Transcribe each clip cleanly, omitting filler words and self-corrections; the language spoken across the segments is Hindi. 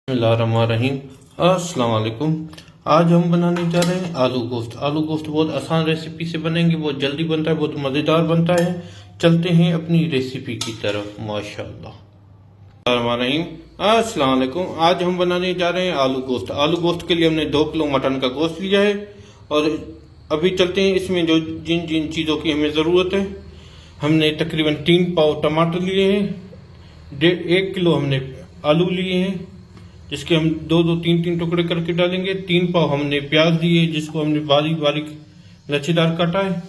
बिस्मिल्लाहिर्रहमानिर्रहीम। अस्सलाम वालेकुम। आज हम बनाने जा रहे हैं आलू गोश्त। आलू गोश्त बहुत आसान रेसिपी से बनेंगे, बहुत जल्दी बनता है, बहुत मज़ेदार बनता है। चलते हैं अपनी रेसिपी की तरफ। माशाअल्लाह। अस्सलाम वालेकुम। आज हम बनाने जा रहे हैं आलू गोश्त। आलू गोश्त के लिए हमने 2 किलो मटन का गोश्त लिया है और अभी चलते हैं इसमें जो जिन जिन चीज़ों की हमें ज़रूरत है। हमने तकरीबन 3 पाव टमाटर लिए हैं, 1 किलो हमने आलू लिए हैं जिसके हम दो दो तीन तीन टुकड़े करके डालेंगे। 3 पाव हमने प्याज दिए जिसको हमने बारीक बारीक लच्छेदार काटा है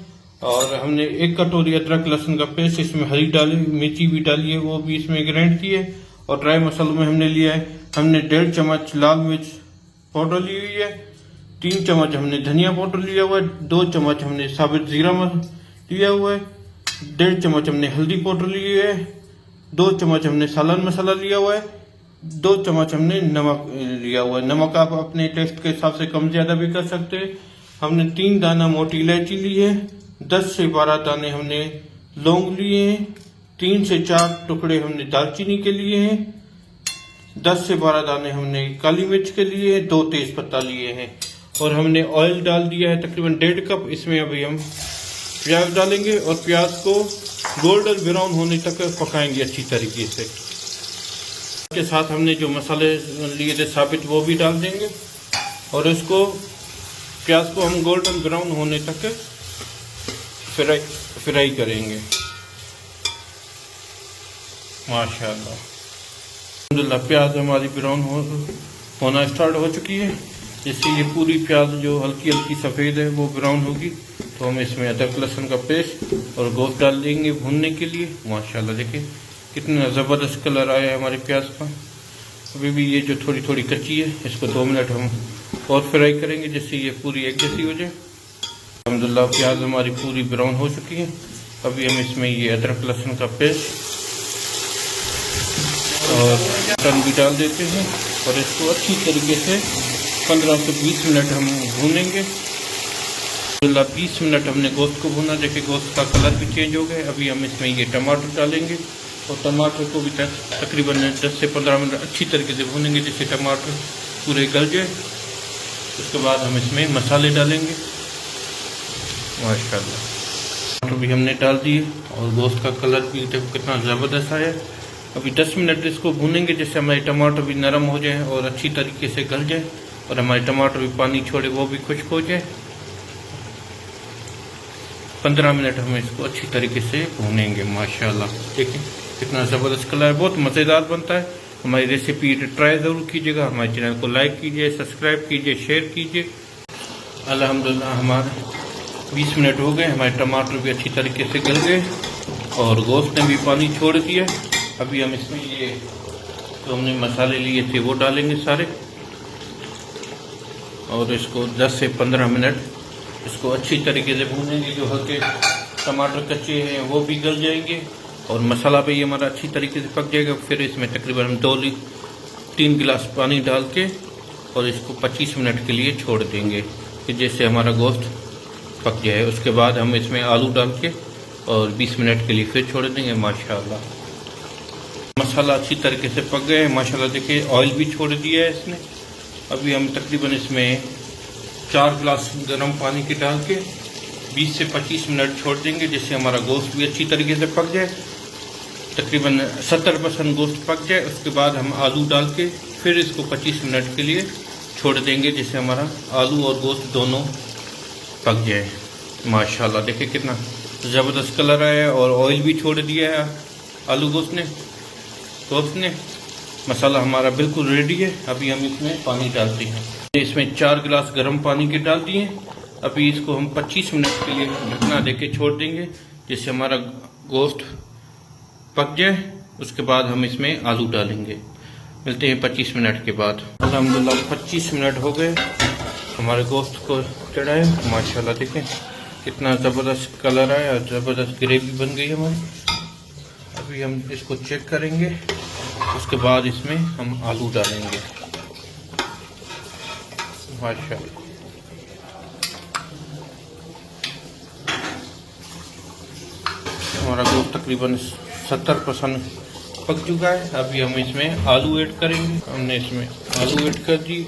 और हमने 1 कटोरी अदरक लहसुन का पेस्ट इसमें हरी डाली, मिर्ची भी डाली है, वो भी इसमें ग्राइंड की है। और ड्राई मसालों में हमने लिया है, हमने 1.5 चम्मच लाल मिर्च पाउडर ली हुई है, 3 चम्मच हमने धनिया पाउडर लिया हुआ है, 2 चम्मच हमने साबित जीरा लिया हुआ है, 1.5 चम्मच हमने हल्दी पाउडर ली है, 2 चम्मच हमने सालन मसाला लिया हुआ है, 2 चम्मच हमने नमक लिया हुआ है। नमक आप अपने टेस्ट के हिसाब से कम ज्यादा भी कर सकते हैं। हमने 3 दाना मोटी इलायची ली है, 10 से 12 दाने हमने लौंग लिए हैं, 3 से 4 टुकड़े हमने दालचीनी के लिए हैं, 10 से 12 दाने हमने काली मिर्च के लिए हैं, 2 तेज पत्ता लिए हैं और हमने ऑयल डाल दिया है तकरीबन 1.5 कप। इसमें अभी हम प्याज डालेंगे और प्याज को गोल्डन ब्राउन होने तक पकाएंगे अच्छी तरीके से। के साथ हमने जो मसाले लिए थे साबित वो भी डाल देंगे और इसको प्याज को हम गोल्डन ब्राउन होने तक फ्राई करेंगे। माशाल्लाह अल्हम्दुलिल्लाह प्याज हमारी ब्राउन होना स्टार्ट हो चुकी है। इससे ये पूरी प्याज जो हल्की हल्की सफ़ेद है वो ब्राउन होगी तो हम इसमें अदरक लहसुन का पेस्ट और गोश्त डाल देंगे भूनने के लिए। माशाल्लाह देखिए कितना ज़बरदस्त कलर आया है हमारे प्याज का। अभी भी ये जो थोड़ी थोड़ी कच्ची है इसको 2 मिनट हम और फ्राई करेंगे जिससे ये पूरी एक जैसी हो जाए। अल्हम्दुलिल्लाह प्याज हमारी पूरी ब्राउन हो चुकी है। अभी हम इसमें ये अदरक लहसुन का पेस्ट और मटन भी डाल देते हैं और इसको अच्छी तरीके से 15 से 20 मिनट हम भूनेंगे। अल्हम्दुलिल्लाह 20 मिनट हमने गोश्त को भूना। देखिए गोश्त का कलर भी चेंज हो गया। अभी हम इसमें ये टमाटर डालेंगे और टमाटर को भी तकरीबन 10 से 15 मिनट अच्छी तरीके से भूनेंगे जिससे टमाटर पूरे गल जाए। उसके बाद हम इसमें मसाले डालेंगे। माशाल्लाह टमाटर भी हमने डाल दिए और गोश्त का कलर भी देखो कितना ज़बरदस्त आया। अभी 10 मिनट इसको भूनेंगे जिससे हमारे टमाटर भी नरम हो जाए और अच्छी तरीके से गल जाए और हमारे टमाटर भी पानी छोड़े वो भी खुश्क हो जाए। 15 मिनट हम इसको अच्छी तरीके से भूनेंगे। माशाल्लाह देखिए कितना ज़बरदस्त कलर है, बहुत मज़ेदार बनता है। हमारी रेसिपी ट्राई ज़रूर कीजिएगा। हमारे चैनल को लाइक कीजिए, सब्सक्राइब कीजिए, शेयर कीजिए। अल्हम्दुलिल्लाह हमारे 20 मिनट हो गए, हमारे टमाटर भी अच्छी तरीके से गल गए और गोश्त ने भी पानी छोड़ दिया। अभी हम इसमें ये जो हमने मसाले लिए थे वो डालेंगे सारे और इसको 10 से 15 मिनट इसको अच्छी तरीके से भूनेंगे। जो हल्के टमाटर कच्चे हैं वो भी गल जाएंगे और मसाला भी हमारा अच्छी तरीके से पक जाएगा। फिर इसमें तकरीबन हम 3 गिलास पानी डाल के और इसको 25 मिनट के लिए छोड़ देंगे कि जैसे हमारा गोश्त पक जाए। उसके बाद हम इसमें आलू डाल के और 20 मिनट के लिए फिर छोड़ देंगे। माशाल्लाह मसाला अच्छी तरीके से पक गए हैं। माशाल्लाह देखिए ऑयल भी छोड़ दिया है इसने। अभी हम तकरीबन इसमें 4 गिलास गर्म पानी के डाल के 20 से 25 मिनट छोड़ देंगे जिससे हमारा गोश्त भी अच्छी तरीके से पक जाए। तकरीबन 70% गोश्त पक जाए उसके बाद हम आलू डाल के फिर इसको 25 मिनट के लिए छोड़ देंगे जिससे हमारा आलू और गोश्त दोनों पक जाए। माशाल्लाह देखिए कितना ज़बरदस्त कलर आया और ऑयल भी छोड़ दिया है आलू गोश्त ने। मसाला हमारा बिल्कुल रेडी है। अभी हम इसमें पानी डालते हैं। इसमें 4 गिलास गर्म पानी के डाल दिए। अभी इसको हम 25 मिनट के लिए ढकना देके छोड़ देंगे जिससे हमारा गोश्त पक जाए। उसके बाद हम इसमें आलू डालेंगे। मिलते हैं 25 मिनट के बाद। अल्हम्दुलिल्लाह 25 मिनट हो गए हमारे गोश्त को चढ़ाए। माशाल्लाह देखें कितना ज़बरदस्त कलर आया और ज़बरदस्त ग्रेवी बन गई हमारी। अभी हम इसको चेक करेंगे। उसके बाद इसमें हम आलू डालेंगे। माशाल्लाह हमारा गोश्त तकरीबन 70% पक चुका है। अभी हम इसमें आलू ऐड करेंगे। हमने इसमें आलू ऐड कर दी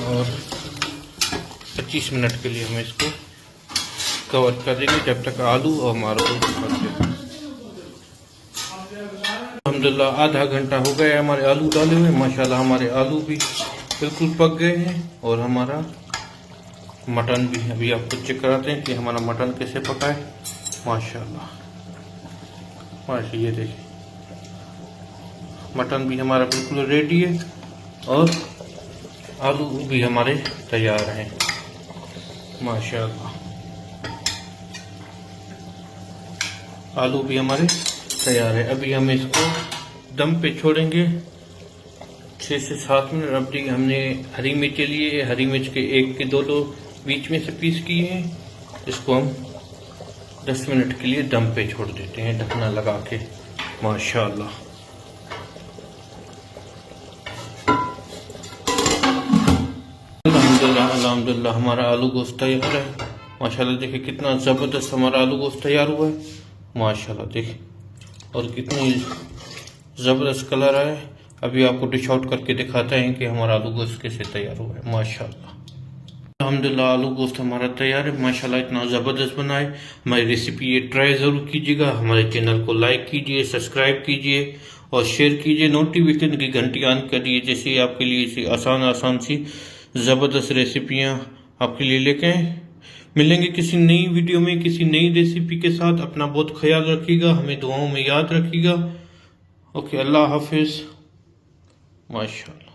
और 25 मिनट के लिए हम इसको कवर कर देंगे जब तक आलू और हमारा पक जाए। अल्हम्दुलिल्लाह आधा घंटा हो गया हमारे आलू डाले हुए। माशाल्लाह हमारे आलू भी बिल्कुल पक गए हैं और हमारा मटन भी। अभी आपको चेक कराते हैं कि हमारा मटन कैसे पका है। माशाल्लाह ये देखिए मटन भी हमारा बिल्कुल रेडी है और आलू भी हमारे तैयार हैं। माशाल्लाह आलू भी हमारे तैयार है। अभी हम इसको दम पे छोड़ेंगे 6 से 7 मिनट। अभी हमने हरी मिर्च लिए, हरी मिर्च के 1 के 2 बीच में से पीस किए हैं। इसको हम 10 मिनट के लिए दम पे छोड़ देते हैं ढकना लगा के। माशाल्लाह अल्हम्दुलिल्लाह हमारा आलू गोश्त तैयार है। माशाल्लाह देखिए कितना ज़बरदस्त हमारा आलू गोश्त तैयार हुआ है। माशाल्लाह देखिए और कितनी ज़बरदस्त कलर आया है। अभी आपको डिश आउट करके दिखाते हैं कि हमारा आलू गोश्त कैसे तैयार हुआ है। माशाल्लाह अल्हम्दुलिल्लाह आलू गोश्त हमारा तैयार है। माशाल्लाह इतना ज़बरदस्त बना है। हमारी रेसिपी ये ट्राई ज़रूर कीजिएगा। हमारे चैनल को लाइक कीजिए, सब्सक्राइब कीजिए और शेयर कीजिए। नोटिफिकेशन की घंटी ऑन करिए जैसे आपके लिए इसी आसान सी ज़बरदस्त रेसिपियाँ आपके लिए लेके मिलेंगे किसी नई वीडियो में, किसी नई रेसिपी के साथ। अपना बहुत ख्याल रखिएगा, हमें दुआओं में याद रखिएगा। ओके, अल्लाह हाफिज़। माशाल्लाह।